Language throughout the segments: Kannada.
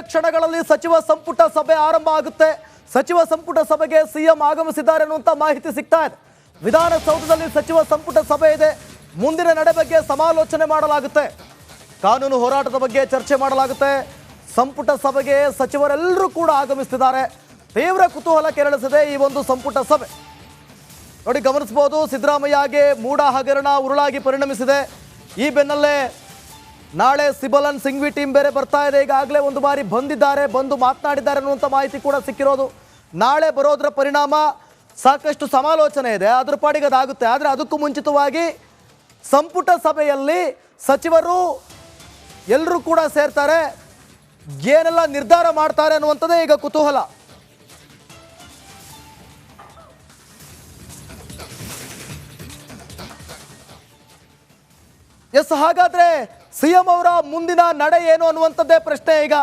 ಕ್ಷಣಗಳಲ್ಲಿ ಸಚಿವ ಸಂಪುಟ ಸಭೆ ಆರಂಭ ಆಗುತ್ತೆ. ಸಚಿವ ಸಂಪುಟ ಸಭೆಗೆ ಸಿಎಂ ಆಗಮಿಸಿದ್ದಾರೆ ಅನ್ನುವಂಥ ಮಾಹಿತಿ ಸಿಗ್ತಾ ಇದೆ. ವಿಧಾನಸೌಧದಲ್ಲಿ ಸಚಿವ ಸಂಪುಟ ಸಭೆ ಇದೆ. ಮುಂದಿನ ನಡೆ ಬಗ್ಗೆ ಸಮಾಲೋಚನೆ ಮಾಡಲಾಗುತ್ತೆ. ಕಾನೂನು ಹೋರಾಟದ ಬಗ್ಗೆ ಚರ್ಚೆ ಮಾಡಲಾಗುತ್ತೆ. ಸಂಪುಟ ಸಭೆಗೆ ಸಚಿವರೆಲ್ಲರೂ ಕೂಡ ಆಗಮಿಸುತ್ತಿದ್ದಾರೆ. ತೀವ್ರ ಕುತೂಹಲ ಕೆರಳಿಸಿದೆ ಈ ಒಂದು ಸಂಪುಟ ಸಭೆ. ನೋಡಿ, ಗಮನಿಸಬಹುದು, ಸಿದ್ದರಾಮಯ್ಯಗೆ ಮೂಡ ಹಗರಣ ಉರುಳಾಗಿ ಪರಿಣಮಿಸಿದೆ. ಈ ಬೆನ್ನಲ್ಲೇ ನಾಳೆ ಸಿಬಲನ್ ಸಿಂಘ್ವಿ ಟೀಮ್ ಬೇರೆ ಬರ್ತಾ ಇದೆ. ಈಗಾಗಲೇ ಒಂದು ಬಾರಿ ಬಂದಿದ್ದಾರೆ, ಬಂದು ಮಾತನಾಡಿದ್ದಾರೆ ಅನ್ನುವಂಥ ಮಾಹಿತಿ ಕೂಡ ಸಿಕ್ಕಿರೋದು. ನಾಳೆ ಬರೋದ್ರ ಪರಿಣಾಮ ಸಾಕಷ್ಟು ಸಮಾಲೋಚನೆ ಇದೆ, ಅದ್ರ ಪಾಡಿಗೆ ಅದಾಗುತ್ತೆ. ಆದರೆ ಅದಕ್ಕೂ ಮುಂಚಿತವಾಗಿ ಸಂಪುಟ ಸಭೆಯಲ್ಲಿ ಸಚಿವರು ಎಲ್ಲರೂ ಕೂಡ ಸೇರ್ತಾರೆ. ಏನೆಲ್ಲ ನಿರ್ಧಾರ ಮಾಡ್ತಾರೆ ಅನ್ನುವಂಥದ್ದೇ ಈಗ ಕುತೂಹಲ. ಎಸ್, ಹಾಗಾದ್ರೆ ಸಿಎಂ ಅವರ ಮುಂದಿನ ನಡೆ ಏನು ಅನ್ನುವಂಥದ್ದೇ ಪ್ರಶ್ನೆ ಈಗ.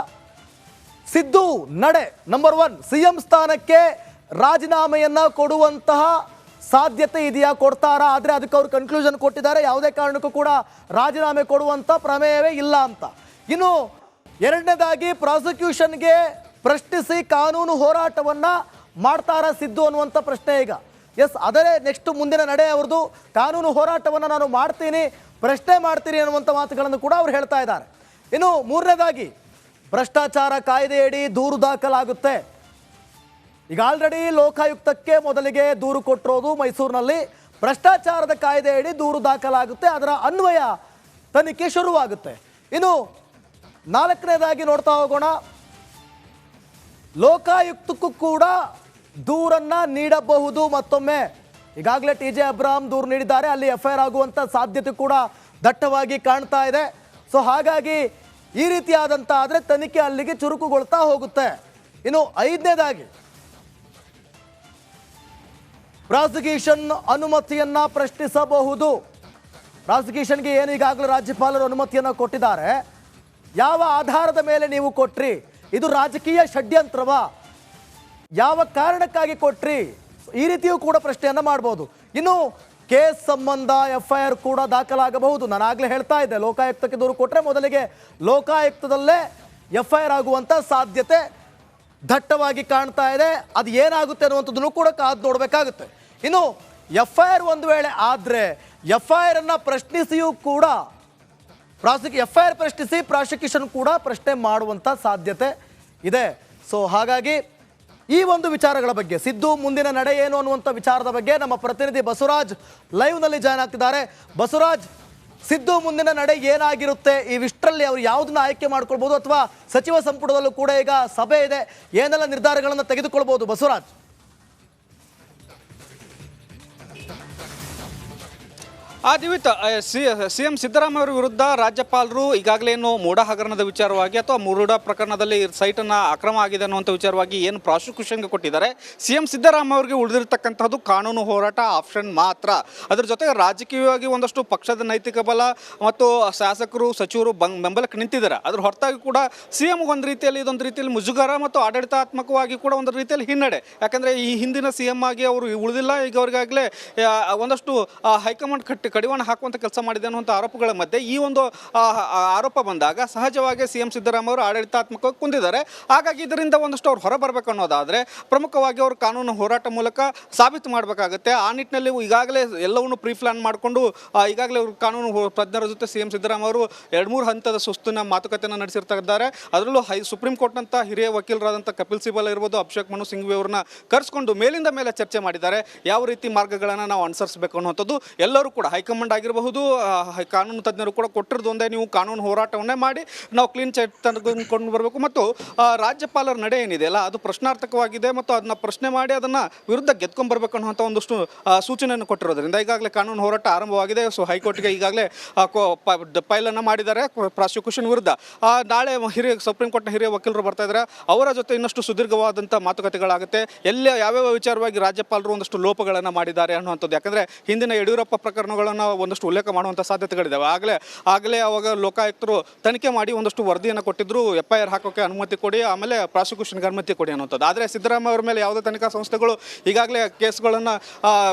ಸಿದ್ದು ನಡೆ ನಂಬರ್ 1, ಸಿಎಂ ಸ್ಥಾನಕ್ಕೆ ರಾಜೀನಾಮೆಯನ್ನ ಕೊಡುವಂತಹ ಸಾಧ್ಯತೆ ಇದೆಯಾ, ಕೊಡ್ತಾರಾ? ಆದರೆ ಅದಕ್ಕೆ ಅವರು ಕನ್ಕ್ಲೂಷನ್ ಕೊಟ್ಟಿದ್ದಾರೆ, ಯಾವುದೇ ಕಾರಣಕ್ಕೂ ಕೂಡ ರಾಜೀನಾಮೆ ಕೊಡುವಂಥ ಪ್ರಮೇಯವೇ ಇಲ್ಲ ಅಂತ. ಇನ್ನು ಎರಡನೇದಾಗಿ, ಪ್ರಾಸಿಕ್ಯೂಷನ್ಗೆ ಪ್ರಶ್ನಿಸಿ ಕಾನೂನು ಹೋರಾಟವನ್ನ ಮಾಡ್ತಾರಾ ಸಿದ್ದು ಅನ್ನುವಂಥ ಪ್ರಶ್ನೆ ಈಗ. ಎಸ್, ಅದೇ ನೆಕ್ಸ್ಟ್ ಮುಂದಿನ ನಡೆ ಅವ್ರದ್ದು. ಕಾನೂನು ಹೋರಾಟವನ್ನು ನಾನು ಮಾಡ್ತೀನಿ, ಪ್ರಶ್ನೆ ಮಾಡ್ತೀನಿ ಅನ್ನುವಂಥ ಮಾತುಗಳನ್ನು ಕೂಡ ಅವ್ರು ಹೇಳ್ತಾ ಇದ್ದಾರೆ. ಇನ್ನು ಮೂರನೇದಾಗಿ, ಭ್ರಷ್ಟಾಚಾರ ಕಾಯ್ದೆಯಡಿ ದೂರು ದಾಖಲಾಗುತ್ತೆ. ಈಗ ಆಲ್ರೆಡಿ ಲೋಕಾಯುಕ್ತಕ್ಕೆ ಮೊದಲಿಗೆ ದೂರು ಕೊಟ್ಟಿರೋದು ಮೈಸೂರಿನಲ್ಲಿ. ಭ್ರಷ್ಟಾಚಾರದ ಕಾಯ್ದೆಯಡಿ ದೂರು ದಾಖಲಾಗುತ್ತೆ, ಅದರ ಅನ್ವಯ ತನಿಖೆ ಶುರುವಾಗುತ್ತೆ. ಇನ್ನು ನಾಲ್ಕನೇದಾಗಿ ನೋಡ್ತಾ ಹೋಗೋಣ, ಲೋಕಾಯುಕ್ತಕ್ಕೂ ಕೂಡ ದೂರನ್ನ ನೀಡಬಹುದು ಮತ್ತೊಮ್ಮೆ. ಈಗಾಗಲೇ TJ ಅಬ್ರಾಹಂ ದೂರು ನೀಡಿದ್ದಾರೆ, ಅಲ್ಲಿ FIR ಆಗುವಂಥ ಸಾಧ್ಯತೆ ಕೂಡ ದಟ್ಟವಾಗಿ ಕಾಣ್ತಾ ಇದೆ. ಸೊ ಹಾಗಾಗಿ ಈ ರೀತಿಯಾದಂಥ ಆದರೆ ತನಿಖೆ ಅಲ್ಲಿಗೆ ಚುರುಕುಗೊಳ್ತಾ ಹೋಗುತ್ತೆ. ಇನ್ನು ಐದನೇದಾಗಿ, ಪ್ರಾಸಿಕ್ಯೂಷನ್ ಅನುಮತಿಯನ್ನ ಪ್ರಶ್ನಿಸಬಹುದು. ಪ್ರಾಸಿಕ್ಯೂಷನ್ಗೆ ಏನು ಈಗಾಗಲೇ ರಾಜ್ಯಪಾಲರು ಅನುಮತಿಯನ್ನು ಕೊಟ್ಟಿದ್ದಾರೆ. ಯಾವ ಆಧಾರದ ಮೇಲೆ ನೀವು ಕೊಟ್ರಿ? ಇದು ರಾಜಕೀಯ ಷಡ್ಯಂತ್ರವಾ? ಯಾವ ಕಾರಣಕ್ಕಾಗಿ ಕೊಟ್ರಿ? ಈ ರೀತಿಯೂ ಕೂಡ ಪ್ರಶ್ನೆಯನ್ನ ಮಾಡಬಹುದು. ಇನ್ನು ಕೇಸ್ ಸಂಬಂಧ FIR ಕೂಡ ದಾಖಲಾಗಬಹುದು. ನಾನು ಆಗಲೇ ಹೇಳ್ತಾ ಇದ್ದೆ, ಲೋಕಾಯುಕ್ತಕ್ಕೆ ದೂರು ಕೊಟ್ಟರೆ ಮೊದಲಿಗೆ ಲೋಕಾಯುಕ್ತದಲ್ಲೇ FIR ಆಗುವಂಥ ಸಾಧ್ಯತೆ ದಟ್ಟವಾಗಿ ಕಾಣ್ತಾ ಇದೆ. ಅದು ಏನಾಗುತ್ತೆ ಅನ್ನುವಂಥದ್ದನ್ನು ಕೂಡ ಕಾದು ನೋಡಬೇಕಾಗುತ್ತೆ. ಇನ್ನು FIR ಒಂದು ವೇಳೆ ಆದರೆ FIR ಅನ್ನ ಪ್ರಶ್ನಿಸಿಯೂ ಕೂಡ FIR ಪ್ರಶ್ನಿಸಿ ಪ್ರಾಸಿಕ್ಯೂಷನ್ ಕೂಡ ಪ್ರಶ್ನೆ ಮಾಡುವಂಥ ಸಾಧ್ಯತೆ ಇದೆ. ಸೊ ಹಾಗಾಗಿ ಈ ಒಂದು ವಿಚಾರಗಳ ಬಗ್ಗೆ, ಸಿದ್ದು ಮುಂದಿನ ನಡೆ ಏನು ಅನ್ನುವಂಥ ವಿಚಾರದ ಬಗ್ಗೆ ನಮ್ಮ ಪ್ರತಿನಿಧಿ ಬಸವರಾಜ್ ಲೈವ್ನಲ್ಲಿ ಜಾಯ್ನ್ ಆಗ್ತಿದ್ದಾರೆ. ಬಸವರಾಜ್, ಸಿದ್ದು ಮುಂದಿನ ನಡೆ ಏನಾಗಿರುತ್ತೆ? ಈ ವಿಷ್ಟರಲ್ಲಿ ಅವರು ಯಾವುದನ್ನ ಆಯ್ಕೆ ಮಾಡ್ಕೊಳ್ಬೋದು, ಅಥವಾ ಸಚಿವ ಸಂಪುಟದಲ್ಲೂ ಕೂಡ ಈಗ ಸಭೆ ಇದೆ, ಏನೆಲ್ಲ ನಿರ್ಧಾರಗಳನ್ನು ತೆಗೆದುಕೊಳ್ಬೋದು ಬಸವರಾಜ್? ದಿವಿತ್, CM ಸಿದ್ದರಾಮಯ್ಯ ಅವರ ವಿರುದ್ಧ ರಾಜ್ಯಪಾಲರು ಈಗಾಗಲೇ ಏನು ಮೂಡ ಹಗರಣದ ವಿಚಾರವಾಗಿ ಅಥವಾ ಮೂಡ ಪ್ರಕರಣದಲ್ಲಿ ಸೈಟನ್ನು ಅಕ್ರಮ ಆಗಿದೆ ಅನ್ನುವಂಥ ವಿಚಾರವಾಗಿ ಏನು ಪ್ರಾಸಿಕ್ಯೂಷನ್ಗೆ ಕೊಟ್ಟಿದ್ದಾರೆ, CM ಸಿದ್ದರಾಮಯ್ಯ ಅವರಿಗೆ ಉಳಿದಿರತಕ್ಕಂಥದ್ದು ಕಾನೂನು ಹೋರಾಟ ಆಪ್ಷನ್ ಮಾತ್ರ. ಅದರ ಜೊತೆಗೆ ರಾಜಕೀಯವಾಗಿ ಒಂದಷ್ಟು ಪಕ್ಷದ ನೈತಿಕ ಬಲ ಮತ್ತು ಶಾಸಕರು ಸಚಿವರು ಬೆಂಬಲಕ್ಕೆ ನಿಂತಿದ್ದಾರೆ. ಅದ್ರ ಹೊರತಾಗಿ ಕೂಡ CM ಒಂದು ರೀತಿಯಲ್ಲಿ ಇದೊಂದು ರೀತಿಯಲ್ಲಿ ಮುಜುಗರ ಮತ್ತು ಆಡಳಿತಾತ್ಮಕವಾಗಿ ಕೂಡ ಒಂದು ರೀತಿಯಲ್ಲಿ ಹಿನ್ನಡೆ. ಯಾಕಂದರೆ ಈ ಹಿಂದಿನ CM ಆಗಿ ಅವರು ಉಳಿದಿಲ್ಲ, ಈಗ ಅವರಿಗಾಗಲೇ ಒಂದಷ್ಟು ಹೈಕಮಾಂಡ್ ಕಡಿವಾಣ ಹಾಕುವಂಥ ಕೆಲಸ ಮಾಡಿದೆ ಅನ್ನುವಂಥ ಆರೋಪಗಳ ಮಧ್ಯೆ ಈ ಒಂದು ಆರೋಪ ಬಂದಾಗ ಸಹಜವಾಗಿ CM ಸಿದ್ದರಾಮಯ್ಯ ಅವರು ಆಡಳಿತಾತ್ಮಕವಾಗಿ ಕುಂದಿದ್ದಾರೆ. ಹಾಗಾಗಿ ಇದರಿಂದ ಒಂದಷ್ಟು ಅವ್ರು ಹೊರಬರಬೇಕು ಅನ್ನೋದಾದರೆ ಪ್ರಮುಖವಾಗಿ ಅವರು ಕಾನೂನು ಹೋರಾಟ ಮೂಲಕ ಸಾಬೀತು ಮಾಡಬೇಕಾಗುತ್ತೆ. ಆ ನಿಟ್ಟಿನಲ್ಲಿ ಈಗಾಗಲೇ ಎಲ್ಲವನ್ನೂ ಪ್ರೀ ಪ್ಲಾನ್ ಮಾಡಿಕೊಂಡು ಈಗಾಗಲೇ ಅವರು ಕಾನೂನು ತಜ್ಞರ ಜೊತೆ CM ಸಿದ್ದರಾಮಯ್ಯ ಅವರು 2-3 ಹಂತದ ಸುಸ್ತಿನ ಮಾತುಕತೆಯನ್ನು ನಡೆಸಿರ್ತಾ ಇದ್ದಾರೆ. ಅದರಲ್ಲೂ ಸುಪ್ರೀಂ ಕೋರ್ಟ್ನಂಥ ಹಿರಿಯ ವಕೀಲರಾದಂಥ ಕಪಿಲ್ ಸಿಬಲ್ ಇರ್ಬೋದು, ಅಭಿಷೇಕ್ ಮನು ಸಿಂಘ್ವಿ ಅವ್ರನ್ನ ಕರೆಸ್ಕೊಂಡು ಮೇಲಿಂದ ಮೇಲೆ ಚರ್ಚೆ ಮಾಡಿದ್ದಾರೆ. ಯಾವ ರೀತಿ ಮಾರ್ಗಗಳನ್ನು ನಾವು ಅನುಸರಿಸಬೇಕು ಅನ್ನುವಂಥದ್ದು ಎಲ್ಲರೂ ಕೂಡ ಹೈಕಮಾಂಡ್ ಆಗಿರಬಹುದು, ಕಾನೂನು ತಜ್ಞರು ಕೂಡ ಕೊಟ್ಟಿರೋದು ಒಂದೇ, ನೀವು ಕಾನೂನು ಹೋರಾಟವನ್ನೇ ಮಾಡಿ ನಾವು ಕ್ಲೀನ್ ಚೈಟ್ ತಂದುಕೊಂಡು ಬರಬೇಕು. ಮತ್ತು ರಾಜ್ಯಪಾಲರ ನಡೆ ಏನಿದೆಯಲ್ಲ ಅದು ಪ್ರಶ್ನಾರ್ಥಕವಾಗಿದೆ ಮತ್ತು ಅದನ್ನ ಪ್ರಶ್ನೆ ಮಾಡಿ ಅದನ್ನು ವಿರುದ್ಧ ಗೆದ್ಕೊಂಡ್ಬರ್ಬೇಕು ಅನ್ನುವಂಥ ಒಂದಷ್ಟು ಸೂಚನೆಯನ್ನು ಕೊಟ್ಟಿರೋದ್ರಿಂದ ಈಗಾಗಲೇ ಕಾನೂನು ಹೋರಾಟ ಆರಂಭವಾಗಿದೆ. ಸೊ ಹೈಕೋರ್ಟ್ಗೆ ಈಗಾಗಲೇ ಫೈಲನ್ನು ಮಾಡಿದ್ದಾರೆ ಪ್ರಾಸಿಕ್ಯೂಷನ್ ವಿರುದ್ಧ. ನಾಳೆ ಸುಪ್ರೀಂ ಕೋರ್ಟ್ನ ಹಿರಿಯ ವಕೀಲರು ಬರ್ತಾ ಇದ್ದಾರೆ, ಅವರ ಜೊತೆ ಇನ್ನಷ್ಟು ಸುದೀರ್ಘವಾದಂಥ ಮಾತುಕತೆಗಳಾಗುತ್ತೆ. ಯಾವ್ಯಾವ ವಿಚಾರವಾಗಿ ರಾಜ್ಯಪಾಲರು ಒಂದಷ್ಟು ಲೋಪಗಳನ್ನು ಮಾಡಿದ್ದಾರೆ ಅನ್ನುವಂಥದ್ದು. ಯಾಕಂದರೆ ಹಿಂದಿನ ಯಡಿಯೂರಪ್ಪ ಪ್ರಕರಣಗಳನ್ನು ಕೇಸ್ಗಳನ್ನು ಒಂದಷ್ಟು ಉಲ್ಲೇಖ ಮಾಡುವಂಥ ಸಾಧ್ಯತೆಗಳಿದ್ದಾವೆ. ಆಗಲೇ ಅವಾಗ ಲೋಕಾಯುಕ್ತರು ತನಿಖೆ ಮಾಡಿ ಒಂದಷ್ಟು ವರದಿಯನ್ನು ಕೊಟ್ಟಿದ್ರು, FIR ಹಾಕೋಕ್ಕೆ ಅನುಮತಿ ಕೊಡಿ, ಆಮೇಲೆ ಪ್ರಾಸಿಕ್ಯೂಷನ್ಗೆ ಅನುಮತಿ ಕೊಡಿ ಅನ್ನೋಂಥದ್ದು. ಆದರೆ ಸಿದ್ದರಾಮಯ್ಯ ಅವರ ಮೇಲೆ ಯಾವುದೇ ತನಿಖಾ ಸಂಸ್ಥೆಗಳು ಈಗಾಗಲೇ ಕೇಸ್ಗಳನ್ನು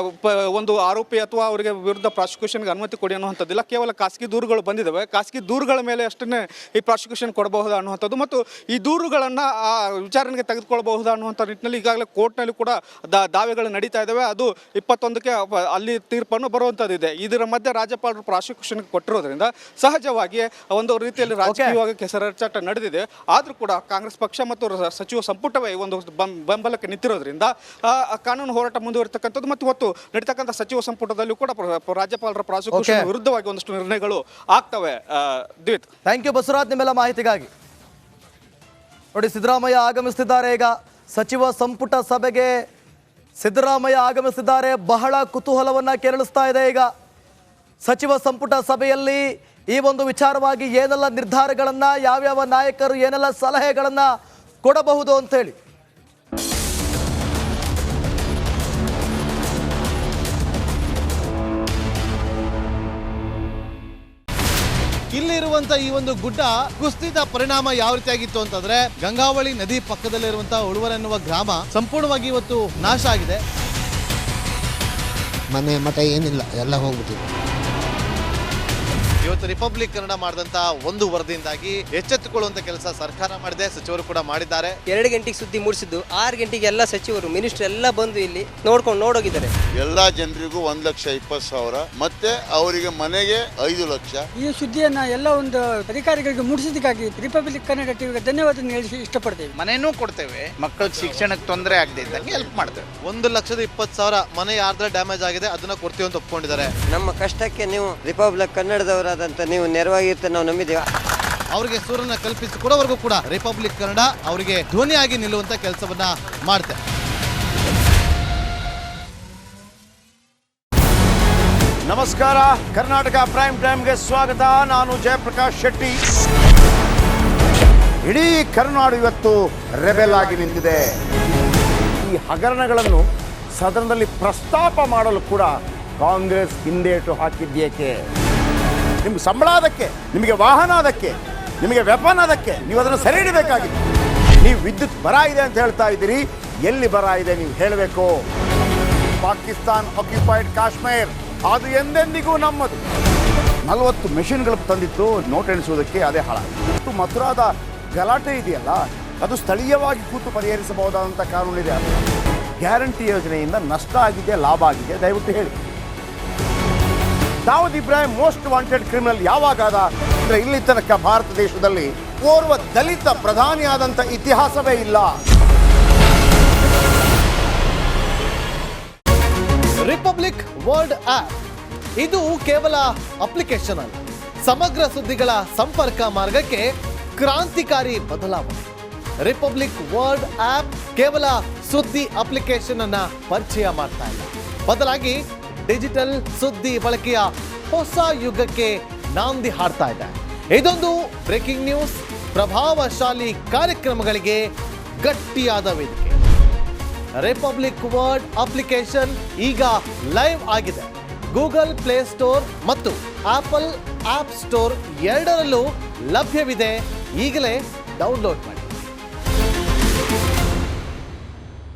ಒಂದು ಆರೋಪಿ ಅಥವಾ ಅವರಿಗೆ ವಿರುದ್ಧ ಪ್ರಾಸಿಕ್ಯೂಷನ್ಗೆ ಅನುಮತಿ ಕೊಡಿ ಅನ್ನುವಂಥದ್ದಿಲ್ಲ. ಕೇವಲ ಖಾಸಗಿ ದೂರುಗಳು ಬಂದಿದ್ದಾವೆ. ಖಾಸಗಿ ದೂರುಗಳ ಮೇಲೆ ಅಷ್ಟೇ ಈ ಪ್ರಾಸಿಕ್ಯೂಷನ್ ಕೊಡಬಹುದು ಅನ್ನುವಂಥದ್ದು ಮತ್ತು ಈ ದೂರುಗಳನ್ನು ವಿಚಾರಣೆಗೆ ತೆಗೆದುಕೊಳ್ಳಬಹುದು ಅನ್ನುವಂಥ ನಿಟ್ಟಿನಲ್ಲಿ ಈಗಾಗಲೇ ಕೋರ್ಟ್ನಲ್ಲಿ ಕೂಡ ದಾವೆಗಳು ನಡೀತಾ ಇದ್ದಾವೆ. ಅದು 21ಕ್ಕೆ ಅಲ್ಲಿ ತೀರ್ಪನ್ನು ಬರುವಂಥದ್ದಿದೆ. ಇದರ ಮಧ್ಯೆ ರಾಜ್ಯಪಾಲರು ಪ್ರಾಸಿಕ್ಯೂಷನ್ಗೆ ಕೊಟ್ಟಿರೋದ್ರಿಂದ ಸಹಜವಾಗಿ ಒಂದು ರೀತಿಯಲ್ಲಿ ರಾಜಕೀಯವಾಗಿ ಕೆಸರಾಟ ನಡೆದಿದೆ. ಆದರೂ ಕೂಡ ಕಾಂಗ್ರೆಸ್ ಪಕ್ಷ ಮತ್ತು ಸಚಿವ ಸಂಪುಟವೇ ಒಂದು ಬೆಂಬಲಕ್ಕೆ ನಿಂತಿರೋದ್ರಿಂದ ಕಾನೂನು ಹೋರಾಟ ಮುಂದುವರಿತಕ್ಕಂಥದ್ದು ಮತ್ತು ಇವತ್ತು ನಡೀತಕ್ಕಂಥ ಸಚಿವ ಸಂಪುಟದಲ್ಲೂ ಕೂಡ ರಾಜ್ಯಪಾಲರ ಪ್ರಾಸಿಕ್ಯೂಷನ್ ವಿರುದ್ಧವಾಗಿ ಒಂದಷ್ಟು ನಿರ್ಣಯಗಳು ಆಗ್ತವೆ. ದ್ವಿತ್, ಥ್ಯಾಂಕ್ ಯು ಬಸವರಾಜ್ ನಿಮ್ಮೆಲ್ಲ ಮಾಹಿತಿಗಾಗಿ. ನೋಡಿ, ಸಿದ್ದರಾಮಯ್ಯ ಆಗಮಿಸ್ತಿದ್ದಾರೆ. ಈಗ ಸಚಿವ ಸಂಪುಟ ಸಭೆಗೆ ಸಿದ್ದರಾಮಯ್ಯ ಆಗಮಿಸಿದ್ದಾರೆ. ಬಹಳ ಕುತೂಹಲವನ್ನ ಕೆರಳಿಸ್ತಾ ಇದೆ. ಈಗ ಸಚಿವ ಸಂಪುಟ ಸಭೆಯಲ್ಲಿ ಈ ಒಂದು ವಿಚಾರವಾಗಿ ಏನೆಲ್ಲ ನಿರ್ಧಾರಗಳನ್ನ, ಯಾವ್ಯಾವ ನಾಯಕರು ಏನೆಲ್ಲ ಸಲಹೆಗಳನ್ನ ಕೊಡಬಹುದು ಅಂತೇಳಿ. ಇಲ್ಲಿರುವಂತ ಈ ಒಂದು ಗುಡ್ಡ ಕುಸಿದ ಪರಿಣಾಮ ಯಾವ ರೀತಿಯಾಗಿತ್ತು ಅಂತಂದ್ರೆ, ಗಂಗಾವಳಿ ನದಿ ಪಕ್ಕದಲ್ಲಿರುವಂತಹ ಉಳುವರ್ ಎನ್ನುವ ಗ್ರಾಮ ಸಂಪೂರ್ಣವಾಗಿ ಇವತ್ತು ನಾಶ ಆಗಿದೆ. ಮನೆ ಮಠ ಏನಿಲ್ಲ, ಎಲ್ಲ ಹೋಗ್ಬಿಟ್ಟಿದೆ. ಇವತ್ತು ರಿಪಬ್ಲಿಕ್ ಕನ್ನಡ ಮಾಡಿದಂತ ಒಂದು ವರದಿಯಿಂದಾಗಿ ಎಚ್ಚೆತ್ತುಕೊಳ್ಳುವಂತ ಕೆಲಸ ಸರ್ಕಾರ ಮಾಡಿದೆ, ಸಚಿವರು ಕೂಡ ಮಾಡಿದ್ದಾರೆ. 2 ಗಂಟೆಗೆ ಸುದ್ದಿ ಮೂಡಿಸಿದ್ದು 6 ಗಂಟೆಗೆ ಎಲ್ಲ ಸಚಿವರು ಮಿನಿಸ್ಟರ್ ಎಲ್ಲ ಬಂದು ಇಲ್ಲಿ ನೋಡೋಗಿದ್ದಾರೆ. ಎಲ್ಲಾ ಜನರಿಗೂ 1,20,000 ಮತ್ತೆ ಅವರಿಗೆ ಮನೆಗೆ 5 ಲಕ್ಷ. ಈ ಸುದ್ದಿಯನ್ನ ಎಲ್ಲ ಒಂದು ಅಧಿಕಾರಿಗಳಿಗೆ ಮೂಡಿಸಿದ್ದಕ್ಕಾಗಿ ರಿಪಬ್ಲಿಕ್ ಕನ್ನಡ ಟಿವಿಗೆ ಧನ್ಯವಾದ ಹೇಳಿ ಇಷ್ಟಪಡ್ತೇವೆ. ಮನೆನೂ ಕೊಡ್ತೇವೆ, ಮಕ್ಕಳ ಶಿಕ್ಷಣಕ್ಕೆ ತೊಂದರೆ ಆಗದೆ ಇದ್ದಂಗೆ ಹೆಲ್ಪ್ ಮಾಡ್ತೇವೆ. 1,20,000 ಮನೆ ಯಾರ್ದ್ರ ಡ್ಯಾಮೇಜ್ ಆಗಿದೆ ಅದನ್ನ ಕೊಡ್ತೀವಿ ಅಂತ ಒಪ್ಕೊಂಡಿದ್ದಾರೆ. ನಮ್ಮ ಕಷ್ಟಕ್ಕೆ ನೀವು ರಿಪಬ್ಲಿಕ್ ಕನ್ನಡದವರಾದಂತ ನೀವು ನೆರವಾಗಿರ್ತ ನಾವು ನಂಬಿದ್ದೇವೆ. ಅವರಿಗೆ ಸೂರನ್ನ ಕಲ್ಪಿಸಿಕೊಡೋವರೆಗೂ ಕೂಡ ರಿಪಬ್ಲಿಕ್ ಕನ್ನಡ ಅವರಿಗೆ ಧ್ವನಿಯಾಗಿ ನಿಲ್ಲುವಂತ ಕೆಲಸವನ್ನ ಮಾಡುತ್ತೆ. ನಮಸ್ಕಾರ, ಕರ್ನಾಟಕ ಪ್ರೈಮ್ ಟೈಮ್ಗೆ ಸ್ವಾಗತ. ನಾನು ಜಯಪ್ರಕಾಶ್ ಶೆಟ್ಟಿ. ಇಡೀ ಕರ್ನಾಡು ಇವತ್ತು ರೆಬೆಲ್ ಆಗಿ ನಿಂತಿದೆ. ಈ ಹಗರಣಗಳನ್ನು ಸದನದಲ್ಲಿ ಪ್ರಸ್ತಾಪ ಮಾಡಲು ಕೂಡ ಕಾಂಗ್ರೆಸ್ ಹಿಂದೇಟು ಹಾಕಿದ್ದೇಕೆ? ನಿಮ್ಗೆ ಸಂಬಳ ಅದಕ್ಕೆ, ನಿಮಗೆ ವಾಹನ ಅದಕ್ಕೆ, ನಿಮಗೆ ವೆಪನ್ ಅದಕ್ಕೆ, ನೀವು ಅದನ್ನು ಸೆರೆ ಹಿಡಬೇಕಾಗಿತ್ತು. ನೀವು ವಿದ್ಯುತ್ ಬರ ಇದೆ ಅಂತ ಹೇಳ್ತಾ ಇದ್ದೀರಿ, ಎಲ್ಲಿ ಬರ ಇದೆ ನೀವು ಹೇಳಬೇಕು. ಪಾಕಿಸ್ತಾನ್ ಆಕ್ಯುಪೈಡ್ ಕಾಶ್ಮೀರ್ ಅದು ಎಂದೆಂದಿಗೂ ನಮ್ಮದು. 40 ಮೆಷಿನ್ಗಳು ತಂದಿತ್ತು ನೋಟ್ ಎಣಿಸುವುದಕ್ಕೆ, ಅದೇ ಹಾಳಾಗಿದೆ. ಮಥುರಾದ ಗಲಾಟೆ ಇದೆಯಲ್ಲ, ಅದು ಸ್ಥಳೀಯವಾಗಿ ಕೂತು ಪರಿಹರಿಸಬಹುದಾದಂಥ ಕಾನೂನಿದೆ. ಗ್ಯಾರಂಟಿ ಯೋಜನೆಯಿಂದ ನಷ್ಟ ಆಗಿದೆ, ಲಾಭ ಆಗಿದೆ, ದಯವಿಟ್ಟು ಹೇಳಿ. Dawood Ibrahim most wanted criminal ಯಾವಾಗಾದ ಅಂದರೆ ಇಲ್ಲಿ ತನಕ ಭಾರತ ದೇಶದಲ್ಲಿ ಓರ್ವ ದಲಿತ ಪ್ರಧಾನಿಯಾದಂಥ ಇತಿಹಾಸವೇ ಇಲ್ಲ. ರಿಪಬ್ಲಿಕ್ ವರ್ಲ್ಡ್ ಆಪ್ ಇದು ಕೇವಲ ಅಪ್ಲಿಕೇಶನ್ ಅಲ್ಲ, ಸಮಗ್ರ ಸುದ್ದಿಗಳ ಸಂಪರ್ಕ ಮಾರ್ಗಕ್ಕೆ ಕ್ರಾಂತಿಕಾರಿ ಬದಲಾವಣೆ. ರಿಪಬ್ಲಿಕ್ ವರ್ಲ್ಡ್ ಆಪ್ ಕೇವಲ ಸುದ್ದಿ ಅಪ್ಲಿಕೇಶನ್ ಅನ್ನ ಪರಿಚಯ ಮಾಡ್ತಾ ಇಲ್ಲ, ಬದಲಾಗಿ ಡಿಜಿಟಲ್ ಸುದ್ದಿ ಬಳಕೆಯ ಹೊಸ ಯುಗಕ್ಕೆ ನಾಂದಿ ಹಾಡ್ತಾ ಇದೆ. ಇದೊಂದು ಬ್ರೇಕಿಂಗ್ ನ್ಯೂಸ್, ಪ್ರಭಾವಶಾಲಿ ಕಾರ್ಯಕ್ರಮಗಳಿಗೆ ಗಟ್ಟಿಯಾದ ವೇದಿಕೆ. ರಿಪಬ್ಲಿಕ್ ವರ್ಲ್ಡ್ ಅಪ್ಲಿಕೇಶನ್ ಈಗ ಲೈವ್ ಆಗಿದೆ. ಗೂಗಲ್ ಪ್ಲೇ ಸ್ಟೋರ್ ಮತ್ತು ಆಪಲ್ ಆಪ್ ಸ್ಟೋರ್ ಎರಡರಲ್ಲೂ ಲಭ್ಯವಿದೆ. ಈಗಲೇ ಡೌನ್ಲೋಡ್ ಮಾಡಿ.